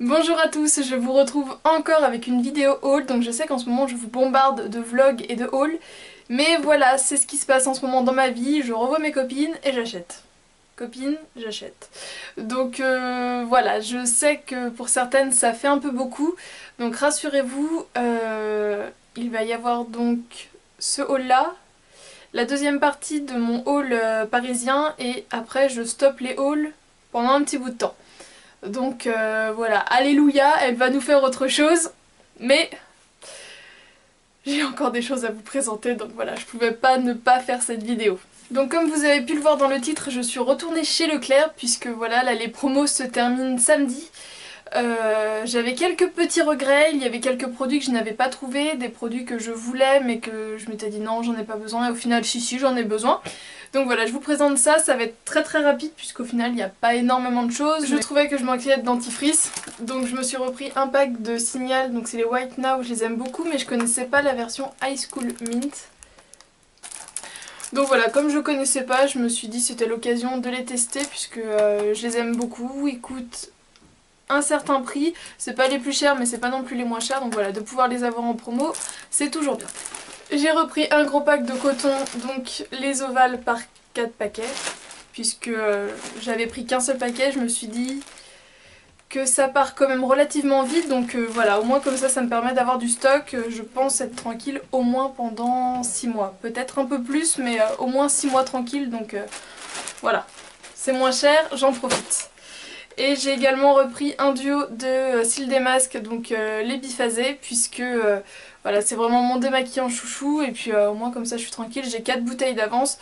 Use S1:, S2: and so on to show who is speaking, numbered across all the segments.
S1: Bonjour à tous, je vous retrouve encore avec une vidéo haul. Donc je sais qu'en ce moment je vous bombarde de vlogs et de hauls, mais voilà, c'est ce qui se passe en ce moment dans ma vie. Je revois mes copines et j'achète. Copines, j'achète. Donc voilà, je sais que pour certaines ça fait un peu beaucoup. Donc rassurez-vous, il va y avoir donc ce haul là, la deuxième partie de mon haul parisien, et après je stoppe les hauls pendant un petit bout de temps. Donc voilà, alléluia, elle va nous faire autre chose, mais j'ai encore des choses à vous présenter, donc voilà, je pouvais pas ne pas faire cette vidéo. Donc comme vous avez pu le voir dans le titre, je suis retournée chez Leclerc, puisque voilà, là les promos se terminent samedi. J'avais quelques petits regrets, il y avait quelques produits que je n'avais pas trouvés, des produits que je voulais mais que je m'étais dit non, j'en ai pas besoin, et au final si j'en ai besoin. Donc voilà, je vous présente ça, ça va être très rapide puisqu'au final il n'y a pas énormément de choses. Je trouvais que je manquais de dentifrice, donc je me suis repris un pack de Signal, donc c'est les White Now, je les aime beaucoup mais je connaissais pas la version High School Mint. Donc voilà, comme je connaissais pas, je me suis dit c'était l'occasion de les tester puisque je les aime beaucoup, ils coûtent un certain prix, c'est pas les plus chers mais c'est pas non plus les moins chers, donc voilà, de pouvoir les avoir en promo, c'est toujours bien. J'ai repris un gros pack de coton, donc les ovales par 4 paquets, puisque j'avais pris qu'un seul paquet, je me suis dit que ça part quand même relativement vite, donc voilà, au moins comme ça me permet d'avoir du stock. Je pense être tranquille au moins pendant 6 mois, peut-être un peu plus, mais au moins 6 mois tranquille, donc voilà, c'est moins cher, j'en profite. Et j'ai également repris un duo de cils des masques, donc les biphasés, puisque voilà, c'est vraiment mon démaquillant chouchou, et puis au moins comme ça je suis tranquille, j'ai 4 bouteilles d'avance.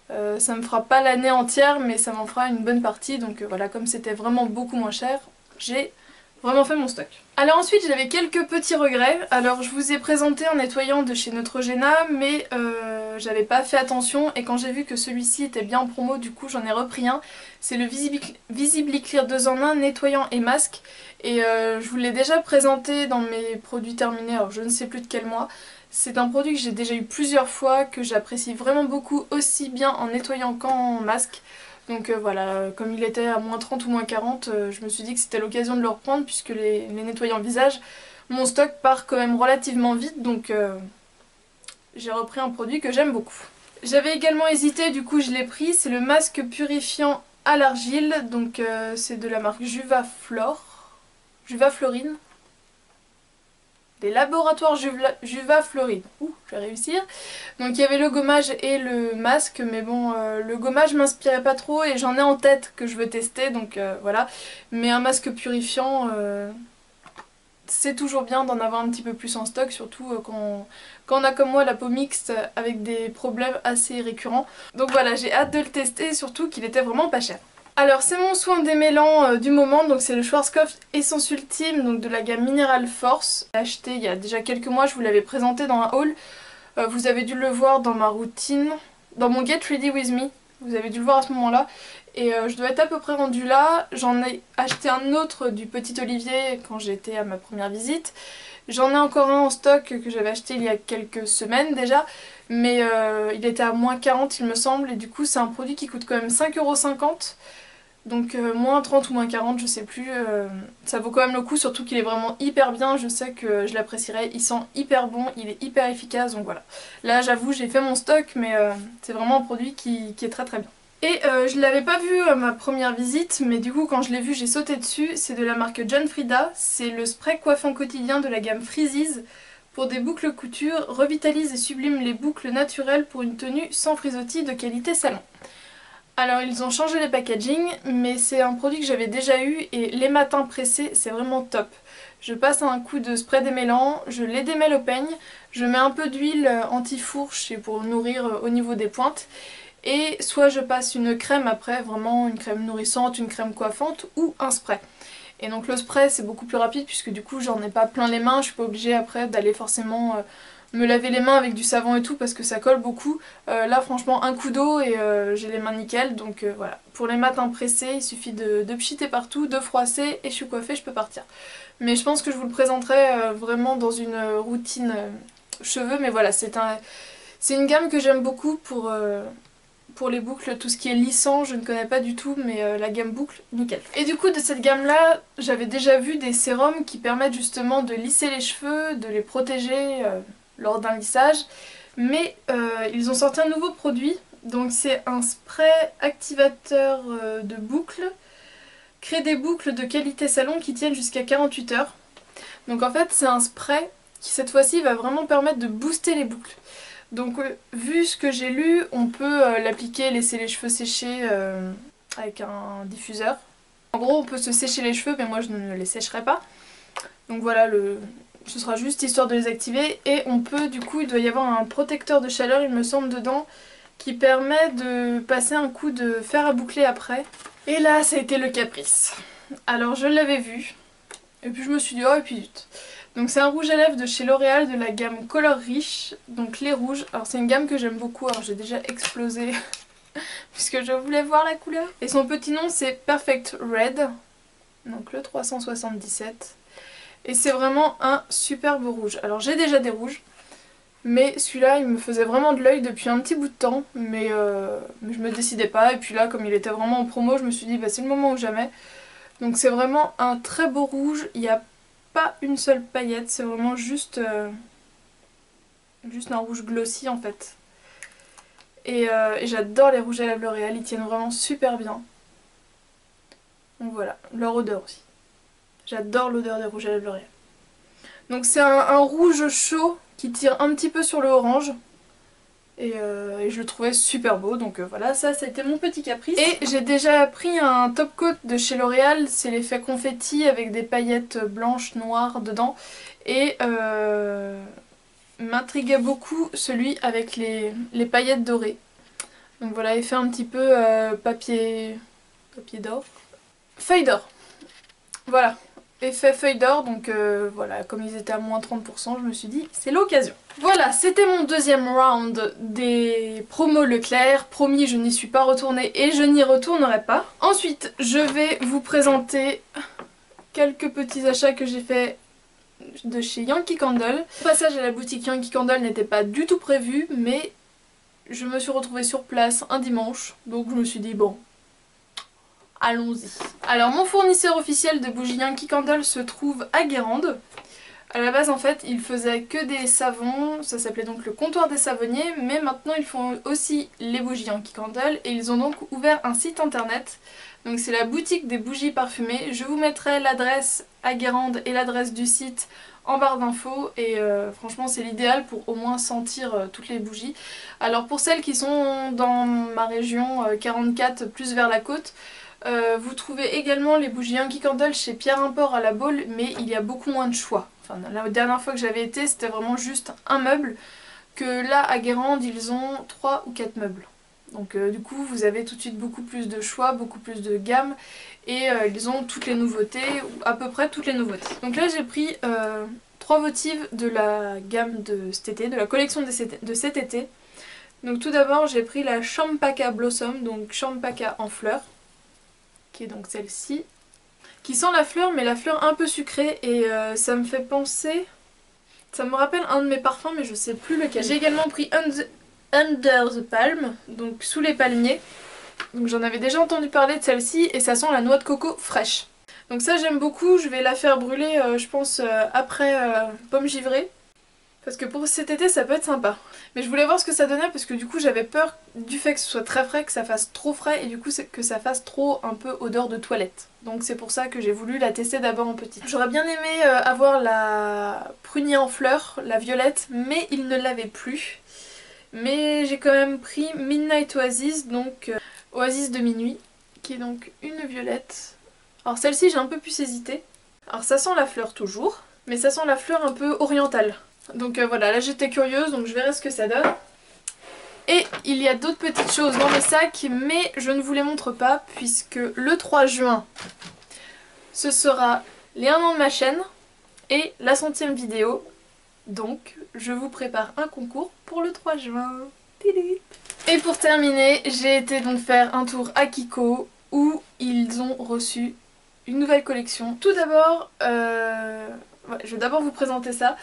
S1: Ça me fera pas l'année entière, mais ça m'en fera une bonne partie, donc voilà, comme c'était vraiment beaucoup moins cher, j'ai vraiment fait mon stock. Alors ensuite j'avais quelques petits regrets. Alors je vous ai présenté un nettoyant de chez Neutrogena, mais j'avais pas fait attention, et quand j'ai vu que celui-ci était bien en promo, du coup j'en ai repris un. C'est le Visibly Clear 2 en 1 nettoyant et masque, et je vous l'ai déjà présenté dans mes produits terminés, alors je ne sais plus de quel mois. C'est un produit que j'ai déjà eu plusieurs fois, que j'apprécie vraiment beaucoup, aussi bien en nettoyant qu'en masque. Donc voilà, comme il était à moins 30 ou moins 40, je me suis dit que c'était l'occasion de le reprendre, puisque les nettoyants visage, mon stock part quand même relativement vite, donc j'ai repris un produit que j'aime beaucoup. J'avais également hésité, du coup je l'ai pris, c'est le masque purifiant à l'argile, donc c'est de la marque Juvaflorine. Des laboratoires Juvaflorine. Ouh, je vais réussir. Donc il y avait le gommage et le masque, mais bon, le gommage m'inspirait pas trop et j'en ai en tête que je veux tester, donc voilà. Mais un masque purifiant, c'est toujours bien d'en avoir un petit peu plus en stock, surtout quand on a comme moi la peau mixte avec des problèmes assez récurrents. Donc voilà, j'ai hâte de le tester, surtout qu'il était vraiment pas cher. Alors c'est mon soin démêlant du moment, donc c'est le Schwarzkopf Essence Ultime, donc de la gamme Mineral Force. J'ai acheté il y a déjà quelques mois, je vous l'avais présenté dans un haul. Vous avez dû le voir dans ma routine, dans mon Get Ready With Me. Vous avez dû le voir à ce moment-là. Et je dois être à peu près rendue là. J'en ai acheté un autre du Petit Olivier quand j'étais à ma première visite. J'en ai encore un en stock que j'avais acheté il y a quelques semaines déjà. Mais il était à moins 40 il me semble. Et du coup c'est un produit qui coûte quand même 5,50 €. Donc moins 30 ou moins 40, je sais plus, ça vaut quand même le coup, surtout qu'il est vraiment hyper bien, je sais que je l'apprécierai, il sent hyper bon, il est hyper efficace, donc voilà. Là j'avoue j'ai fait mon stock, mais c'est vraiment un produit qui est très bien. Et je l'avais pas vu à ma première visite, mais du coup quand je l'ai vu j'ai sauté dessus, c'est de la marque John Frieda, c'est le spray coiffant quotidien de la gamme Freezies. Pour des boucles couture, revitalise et sublime les boucles naturelles pour une tenue sans frisottis de qualité salon. Alors ils ont changé les packaging, mais c'est un produit que j'avais déjà eu et les matins pressés c'est vraiment top. Je passe un coup de spray démêlant, je les démêle au peigne, je mets un peu d'huile anti-fourche pour nourrir au niveau des pointes, et soit je passe une crème après, vraiment une crème nourrissante, une crème coiffante, ou un spray. Et donc le spray c'est beaucoup plus rapide puisque du coup j'en ai pas plein les mains, je suis pas obligée après d'aller forcément me laver les mains avec du savon et tout parce que ça colle beaucoup. Là franchement un coup d'eau et j'ai les mains nickel, donc voilà. Pour les matins pressés il suffit de pchiter partout, de froisser et je suis coiffée, je peux partir. Mais je pense que je vous le présenterai vraiment dans une routine cheveux, mais voilà c'est une gamme que j'aime beaucoup pour les boucles, tout ce qui est lissant je ne connais pas du tout, mais la gamme boucle, nickel. Et du coup de cette gamme là, j'avais déjà vu des sérums qui permettent justement de lisser les cheveux, de les protéger lors d'un lissage, mais ils ont sorti un nouveau produit, donc c'est un spray activateur de boucles, crée des boucles de qualité salon qui tiennent jusqu'à 48 heures. Donc en fait c'est un spray qui cette fois-ci va vraiment permettre de booster les boucles. Donc vu ce que j'ai lu, on peut l'appliquer, laisser les cheveux sécher avec un diffuseur. En gros on peut se sécher les cheveux mais moi je ne les sécherai pas. Donc voilà, ce sera juste histoire de les activer. Et on peut du coup, il doit y avoir un protecteur de chaleur il me semble dedans qui permet de passer un coup de fer à boucler après. Et là ça a été le caprice. Alors je l'avais vu et puis je me suis dit oh et puis vite. Donc c'est un rouge à lèvres de chez L'Oréal de la gamme Color Riche, donc les rouges. Alors c'est une gamme que j'aime beaucoup, alors j'ai déjà explosé puisque je voulais voir la couleur. Et son petit nom c'est Perfect Red, donc le 377. Et c'est vraiment un superbe rouge. Alors j'ai déjà des rouges, mais celui-là il me faisait vraiment de l'œil depuis un petit bout de temps, mais je me décidais pas. Et puis là comme il était vraiment en promo, je me suis dit bah c'est le moment ou jamais. Donc c'est vraiment un très beau rouge, il y a pas une seule paillette, c'est vraiment juste un rouge glossy en fait. Et j'adore les rouges à lèvres L'Oréal, ils tiennent vraiment super bien. Donc voilà, leur odeur aussi. J'adore l'odeur des rouges à lèvres L'Oréal. Donc c'est un rouge chaud qui tire un petit peu sur le orange. Et je le trouvais super beau, donc voilà, ça a été mon petit caprice. Et j'ai déjà pris un top coat de chez L'Oréal, c'est l'effet confetti avec des paillettes blanches, noires dedans. Et m'intriguait beaucoup celui avec les paillettes dorées. Donc voilà, effet un petit peu papier d'or. Feuille d'or. Voilà. Effet feuille d'or, donc voilà, comme ils étaient à moins 30%, je me suis dit c'est l'occasion. Voilà, c'était mon deuxième round des promos Leclerc. Promis, je n'y suis pas retournée et je n'y retournerai pas. Ensuite, je vais vous présenter quelques petits achats que j'ai fait de chez Yankee Candle. Le passage à la boutique Yankee Candle n'était pas du tout prévu, mais je me suis retrouvée sur place un dimanche, donc je me suis dit bon, allons-y. Alors mon fournisseur officiel de bougies Yankee Candle se trouve à Guérande. À la base en fait ils faisaient que des savons, ça s'appelait donc le comptoir des savonniers, mais maintenant ils font aussi les bougies Yankee Candle et ils ont donc ouvert un site internet. Donc c'est la boutique des bougies parfumées. Je vous mettrai l'adresse à Guérande et l'adresse du site en barre d'infos et franchement c'est l'idéal pour au moins sentir toutes les bougies. Alors pour celles qui sont dans ma région 44 plus vers la côte, vous trouvez également les bougies Yankee Candle chez Pierre Import à la Baule, mais il y a beaucoup moins de choix. Enfin, la dernière fois que j'avais été c'était vraiment juste un meuble, que là à Guérande ils ont 3 ou 4 meubles. Donc du coup vous avez tout de suite beaucoup plus de choix, beaucoup plus de gamme et ils ont toutes les nouveautés, ou à peu près toutes les nouveautés. Donc là j'ai pris 3 votives de la gamme de cet été, de la collection de cet été. Donc tout d'abord j'ai pris la Champaka Blossom, donc Champaka en fleurs, qui est donc celle-ci, qui sent la fleur mais la fleur un peu sucrée et ça me fait penser, ça me rappelle un de mes parfums mais je sais plus lequel. J'ai également pris Under the Palm, donc sous les palmiers. Donc j'en avais déjà entendu parler de celle-ci et ça sent la noix de coco fraîche. Donc ça j'aime beaucoup, je vais la faire brûler je pense après pomme givrée. Parce que pour cet été ça peut être sympa. Mais je voulais voir ce que ça donnait parce que du coup j'avais peur du fait que ce soit très frais, que ça fasse trop frais et du coup que ça fasse trop un peu odeur de toilette. Donc c'est pour ça que j'ai voulu la tester d'abord en petit. J'aurais bien aimé avoir la prunier en fleurs, la violette, mais il ne l'avait plus. Mais j'ai quand même pris Midnight Oasis, donc Oasis de minuit, qui est donc une violette. Alors celle-ci j'ai un peu plus hésité. Alors ça sent la fleur toujours, mais ça sent la fleur un peu orientale. Donc voilà, là j'étais curieuse, donc je verrai ce que ça donne. Et il y a d'autres petites choses dans mes sacs, mais je ne vous les montre pas, puisque le 3 juin, ce sera les 1 an de ma chaîne et la 100e vidéo. Donc je vous prépare un concours pour le 3 juin. Et pour terminer, j'ai été donc faire un tour à Kiko, où ils ont reçu une nouvelle collection. Tout d'abord, je vais d'abord vous présenter ça.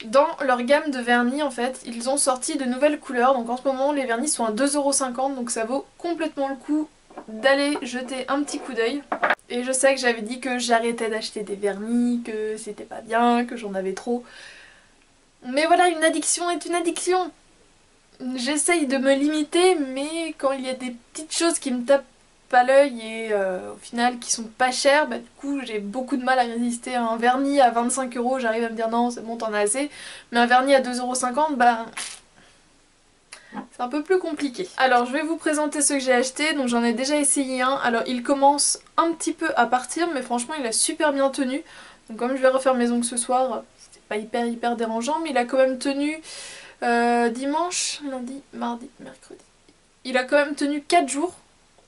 S1: Dans leur gamme de vernis en fait, ils ont sorti de nouvelles couleurs. Donc en ce moment les vernis sont à 2,50 €, donc ça vaut complètement le coup d'aller jeter un petit coup d'œil. Et je sais que j'avais dit que j'arrêtais d'acheter des vernis, que c'était pas bien, que j'en avais trop. Mais voilà, une addiction est une addiction. J'essaye de me limiter, mais quand il y a des petites choses qui me tapent pas l'œil et au final qui sont pas chères, bah du coup j'ai beaucoup de mal à résister. Un vernis à 25 €, j'arrive à me dire non c'est bon t'en as assez, mais un vernis à 2,50 €, bah c'est un peu plus compliqué. Alors je vais vous présenter ceux que j'ai achetés, donc j'en ai déjà essayé un. Alors il commence un petit peu à partir, mais franchement il a super bien tenu. Donc comme je vais refaire mes ongles ce soir, c'était pas hyper dérangeant, mais il a quand même tenu dimanche, lundi, mardi, mercredi. Il a quand même tenu 4 jours.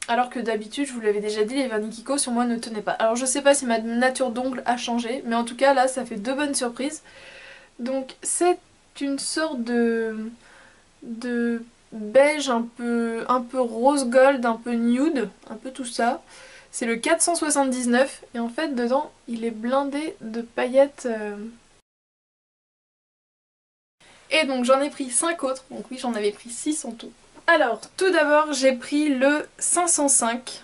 S1: Alors que d'habitude, je vous l'avais déjà dit, les vernis Kiko sur moi ne tenaient pas. Alors je sais pas si ma nature d'ongle a changé, mais en tout cas là ça fait deux bonnes surprises. Donc c'est une sorte de beige un peu rose gold, un peu nude, un peu tout ça. C'est le 479 et en fait dedans il est blindé de paillettes. Et donc j'en ai pris 5 autres, donc oui j'en avais pris 6 en tout. Alors tout d'abord j'ai pris le 505.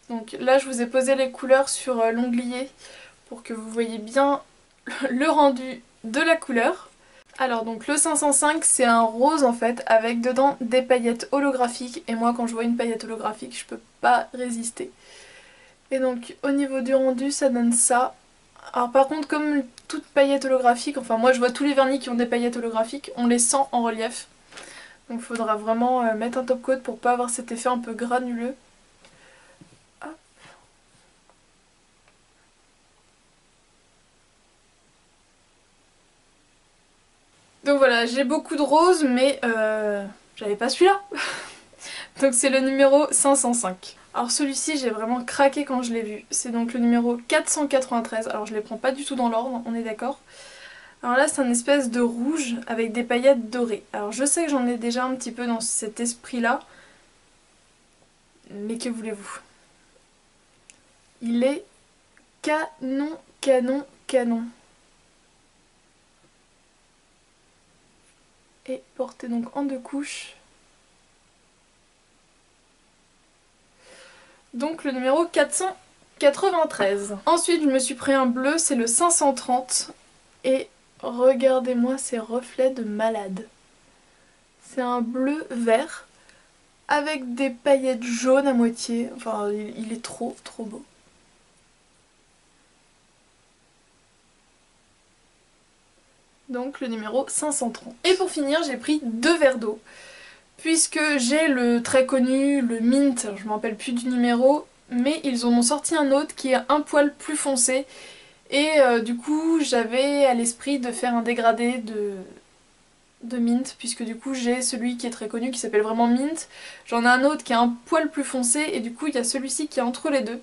S1: Donc là je vous ai posé les couleurs sur l'onglier pour que vous voyez bien le rendu de la couleur. Alors donc le 505 c'est un rose en fait avec dedans des paillettes holographiques et moi quand je vois une paillette holographique je peux pas résister. Et donc au niveau du rendu ça donne ça. Alors par contre comme toute paillette holographique, enfin moi je vois tous les vernis qui ont des paillettes holographiques, on les sent en relief. Donc il faudra vraiment mettre un top coat pour pas avoir cet effet un peu granuleux. Hop. Donc voilà, j'ai beaucoup de roses mais j'avais pas celui-là. Donc c'est le numéro 505. Alors celui-ci j'ai vraiment craqué quand je l'ai vu. C'est donc le numéro 493. Alors je les prends pas du tout dans l'ordre, on est d'accord. Alors là c'est un espèce de rouge avec des paillettes dorées. Alors je sais que j'en ai déjà un petit peu dans cet esprit-là. Mais que voulez-vous? Il est canon. Et porté donc en 2 couches. Donc le numéro 493. Ensuite je me suis pris un bleu, c'est le 530. Et regardez-moi ces reflets de malade. C'est un bleu vert avec des paillettes jaunes à moitié. Enfin il est trop beau. Donc le numéro 530. Et pour finir j'ai pris 2 verres d'eau. Puisque j'ai le très connu, le mint, je ne me rappelle plus du numéro, mais ils en ont sorti un autre qui est un poil plus foncé. Et du coup j'avais à l'esprit de faire un dégradé de mint, puisque du coup j'ai celui qui est très connu qui s'appelle vraiment mint. J'en ai un autre qui est un poil plus foncé et du coup il y a celui-ci qui est entre les deux.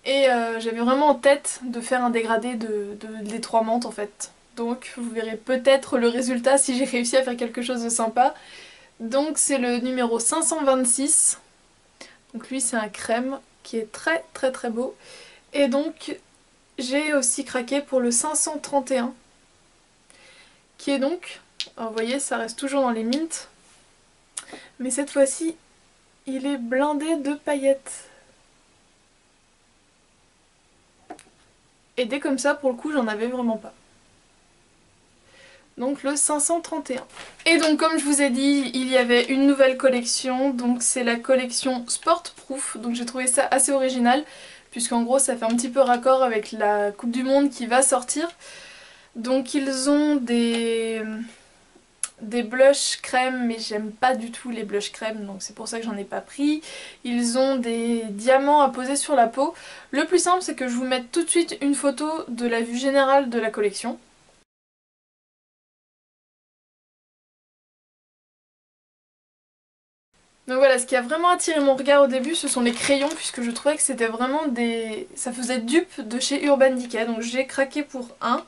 S1: Et j'avais vraiment en tête de faire un dégradé des 3 menthes en fait. Donc vous verrez peut-être le résultat si j'ai réussi à faire quelque chose de sympa. Donc c'est le numéro 526. Donc lui c'est un crème qui est très beau. Et donc j'ai aussi craqué pour le 531. Qui est donc, alors vous voyez ça reste toujours dans les mints. Mais cette fois-ci il est blindé de paillettes. Et dès comme ça pour le coup j'en avais vraiment pas. Donc le 531. Et donc comme je vous ai dit, il y avait une nouvelle collection, donc c'est la collection Sportproof, donc j'ai trouvé ça assez original, puisqu'en gros ça fait un petit peu raccord avec la Coupe du Monde qui va sortir. Donc ils ont des blushs crème, mais j'aime pas du tout les blushs crème, donc c'est pour ça que j'en ai pas pris. Ils ont des diamants à poser sur la peau. Le plus simple c'est que je vous mette tout de suite une photo de la vue générale de la collection. Donc voilà, ce qui a vraiment attiré mon regard au début, ce sont les crayons, puisque je trouvais que c'était vraiment des... ça faisait dupe de chez Urban Decay, donc j'ai craqué pour un.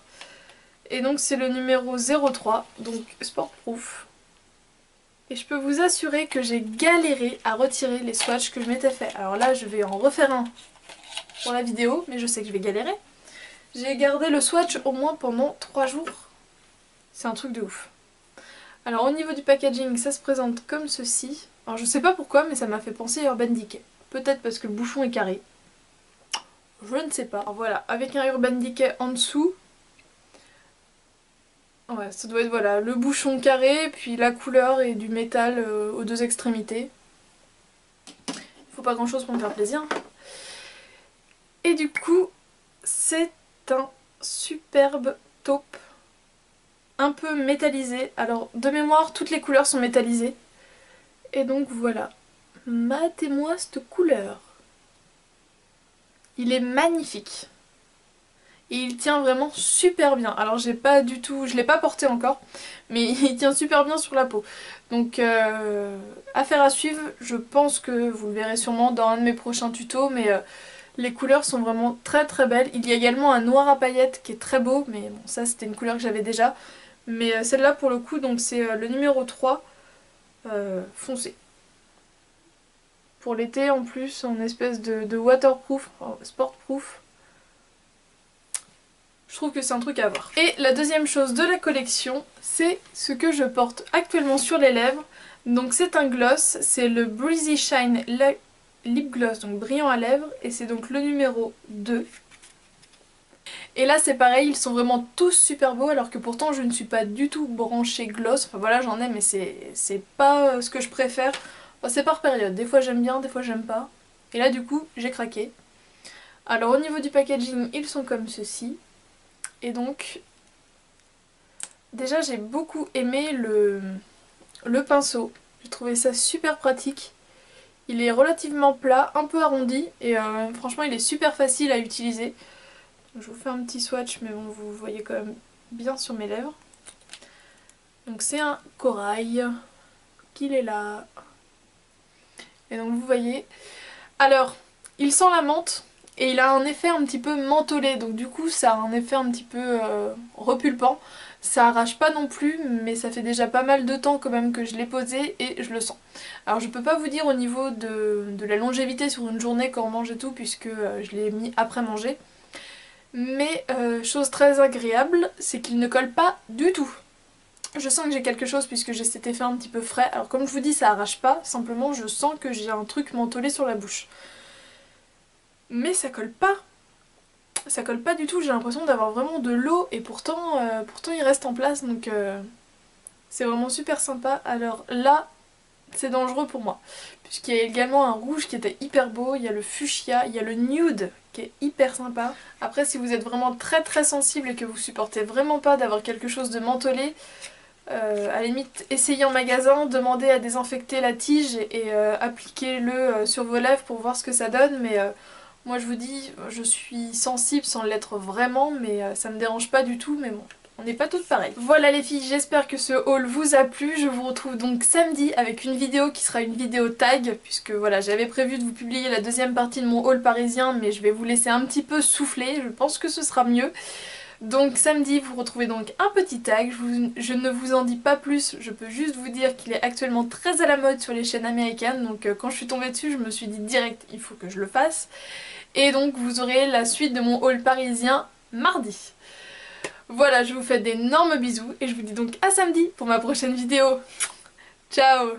S1: Et donc c'est le numéro 03, donc Sportproof. Et je peux vous assurer que j'ai galéré à retirer les swatchs que je m'étais fait. Alors là, je vais en refaire un pour la vidéo, mais je sais que je vais galérer. J'ai gardé le swatch au moins pendant 3 jours. C'est un truc de ouf. Alors au niveau du packaging, ça se présente comme ceci. Alors je sais pas pourquoi, mais ça m'a fait penser à Urban Decay. Peut-être parce que le bouchon est carré. Je ne sais pas. Alors voilà, avec un Urban Decay en dessous. Ouais, ça doit être voilà, le bouchon carré, puis la couleur et du métal aux deux extrémités. Il faut pas grand chose pour me faire plaisir. Et du coup, c'est un superbe taupe. Un peu métallisé. Alors de mémoire, toutes les couleurs sont métallisées. Et donc voilà. Matez-moi cette couleur. Il est magnifique. Et il tient vraiment super bien. Alors j'ai pas du tout, je l'ai pas porté encore, mais il tient super bien sur la peau. Donc affaire à suivre, je pense que vous le verrez sûrement dans un de mes prochains tutos, mais les couleurs sont vraiment très très belles. Il y a également un noir à paillettes qui est très beau, mais bon ça c'était une couleur que j'avais déjà. Mais celle-là pour le coup, donc c'est le numéro 3 foncé. Pour l'été en plus, en espèce de waterproof, sportproof. Je trouve que c'est un truc à voir. Et la deuxième chose de la collection, c'est ce que je porte actuellement sur les lèvres. Donc c'est un gloss, c'est le Breezy Shine Lip Gloss, donc brillant à lèvres. Et c'est donc le numéro 2. Et là c'est pareil, ils sont vraiment tous super beaux alors que pourtant je ne suis pas du tout branchée gloss. Enfin voilà, j'en ai mais c'est pas ce que je préfère. Enfin, c'est par période, des fois j'aime bien, des fois j'aime pas. Et là du coup j'ai craqué. Alors au niveau du packaging, ils sont comme ceci. Et donc, déjà j'ai beaucoup aimé le pinceau. J'ai trouvé ça super pratique. Il est relativement plat, un peu arrondi et franchement il est super facile à utiliser. Je vous fais un petit swatch mais bon vous voyez quand même bien sur mes lèvres. Donc c'est un corail qu'il est là. Et donc vous voyez. Alors, il sent la menthe. Et il a un effet un petit peu mentholé, donc du coup ça a un effet un petit peu repulpant. Ça arrache pas non plus, mais ça fait déjà pas mal de temps quand même que je l'ai posé et je le sens. Alors je peux pas vous dire au niveau de la longévité sur une journée quand on mange et tout, puisque je l'ai mis après manger. Mais chose très agréable, c'est qu'il ne colle pas du tout. Je sens que j'ai quelque chose puisque j'ai cet effet un petit peu frais. Alors comme je vous dis, ça arrache pas, simplement je sens que j'ai un truc mentholé sur la bouche. Mais ça colle pas. Ça colle pas du tout, j'ai l'impression d'avoir vraiment de l'eau et pourtant il reste en place, donc c'est vraiment super sympa. Alors là, c'est dangereux pour moi, puisqu'il y a également un rouge qui était hyper beau, il y a le fuchsia, il y a le nude qui est hyper sympa. Après si vous êtes vraiment très très sensible et que vous supportez vraiment pas d'avoir quelque chose de mentholé, à la limite essayez en magasin, demandez à désinfecter la tige et appliquez-le sur vos lèvres pour voir ce que ça donne, mais moi je vous dis, je suis sensible sans l'être vraiment, mais ça me dérange pas du tout, mais bon, on n'est pas toutes pareilles. Voilà les filles, j'espère que ce haul vous a plu, je vous retrouve donc samedi avec une vidéo qui sera une vidéo tag, puisque voilà, j'avais prévu de vous publier la deuxième partie de mon haul parisien, mais je vais vous laisser un petit peu souffler, je pense que ce sera mieux. Donc samedi vous retrouvez donc un petit tag, je ne vous en dis pas plus, je peux juste vous dire qu'il est actuellement très à la mode sur les chaînes américaines, donc quand je suis tombée dessus je me suis dit direct il faut que je le fasse. Et donc vous aurez la suite de mon haul parisien mardi. Voilà, je vous fais d'énormes bisous et je vous dis donc à samedi pour ma prochaine vidéo. Ciao!